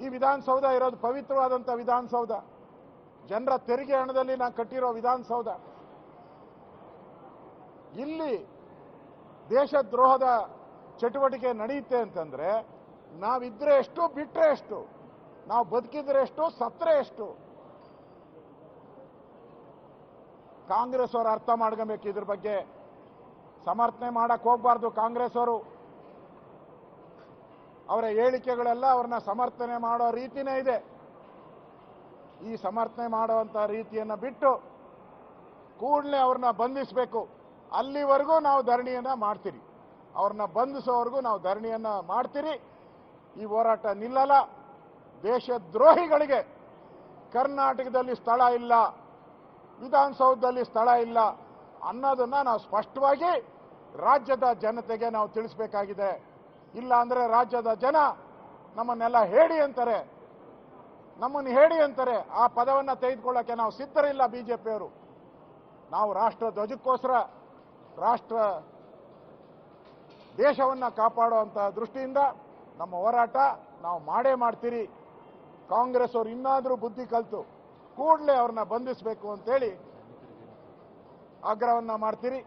ಈ ವಿಧಾನಸೌಧ ಇರೋದು ಪವಿತ್ರವಾದಂಥ ವಿಧಾನಸೌಧ, ಜನರ ತೆರಿಗೆ ಹಣದಲ್ಲಿ ನಾವು ಕಟ್ಟಿರೋ ವಿಧಾನಸೌಧ. ಇಲ್ಲಿ ದೇಶದ್ರೋಹದ ಚಟುವಟಿಕೆ ನಡೆಯುತ್ತೆ ಅಂತಂದ್ರೆ ನಾವಿದ್ರೆ ಎಷ್ಟು, ಬಿಟ್ರೆ ಎಷ್ಟು, ನಾವು ಬದುಕಿದ್ರೆ ಎಷ್ಟು, ಸತ್ರೆ ಎಷ್ಟು. ಕಾಂಗ್ರೆಸ್ ಅವರು ಅರ್ಥ ಮಾಡ್ಕೊಬೇಕು. ಇದ್ರ ಬಗ್ಗೆ ಸಮರ್ಥನೆ ಮಾಡಕ್ ಹೋಗ್ಬಾರ್ದು. ಕಾಂಗ್ರೆಸ್ ಅವರು ಅವರ ಹೇಳಿಕೆಗಳೆಲ್ಲ ಅವ್ರನ್ನ ಸಮರ್ಥನೆ ಮಾಡೋ ರೀತಿನೇ ಇದೆ. ಈ ಸಮರ್ಥನೆ ಮಾಡುವಂತ ರೀತಿಯನ್ನ ಬಿಟ್ಟು ಕೂಡಲೇ ಅವ್ರನ್ನ ಬಂಧಿಸಬೇಕು. ಅಲ್ಲಿವರೆಗೂ ನಾವು ಧರಣಿಯನ್ನ ಮಾಡ್ತೀರಿ. ಅವ್ರನ್ನ ಬಂಧಿಸೋವರೆಗೂ ನಾವು ಧರಣಿಯನ್ನ ಮಾಡ್ತೀರಿ. ಈ ಹೋರಾಟ ನಿಲ್ಲಲ್ಲ. ದೇಶದ್ರೋಹಿಗಳಿಗೆ ಕರ್ನಾಟಕದಲ್ಲಿ ಸ್ಥಳ ಇಲ್ಲ, ವಿಧಾನಸೌಧದಲ್ಲಿ ಸ್ಥಳ ಇಲ್ಲ ಅನ್ನೋದನ್ನ ನಾವು ಸ್ಪಷ್ಟವಾಗಿ ರಾಜ್ಯದ ಜನತೆಗೆ ನಾವು ತಿಳಿಸಬೇಕಾಗಿದೆ. ಇಲ್ಲ ಅಂದ್ರೆ ರಾಜ್ಯದ ಜನ ನಮ್ಮನ್ನೆಲ್ಲ ಹೇಳಿ ಅಂತಾರೆ, ನಮ್ಮನ್ನು ಹೇಳಿ ಅಂತಾರೆ. ಆ ಪದವನ್ನ ತೆಗೆದುಕೊಳ್ಳಕ್ಕೆ ನಾವು ಸಿದ್ಧರಿಲ್ಲ. ಬಿಜೆಪಿಯವರು ನಾವು ರಾಷ್ಟ್ರ ಧ್ವಜಕ್ಕೋಸ್ಕರ, ರಾಷ್ಟ್ರ ದೇಶವನ್ನ ಕಾಪಾಡುವಂತ ದೃಷ್ಟಿಯಿಂದ ನಮ್ಮ ಹೋರಾಟ ನಾವು ಮಾಡೇ ಮಾಡ್ತೀರಿ. ಕಾಂಗ್ರೆಸ್ ಅವರು ಇನ್ನಾದರೂ ಬುದ್ಧಿ ಕಲಿತು ಕೂಡಲೇ ಅವ್ರನ್ನ ಬಂಧಿಸಬೇಕು ಅಂತೇಳಿ ಆಗ್ರಹವನ್ನ ಮಾಡ್ತೀರಿ.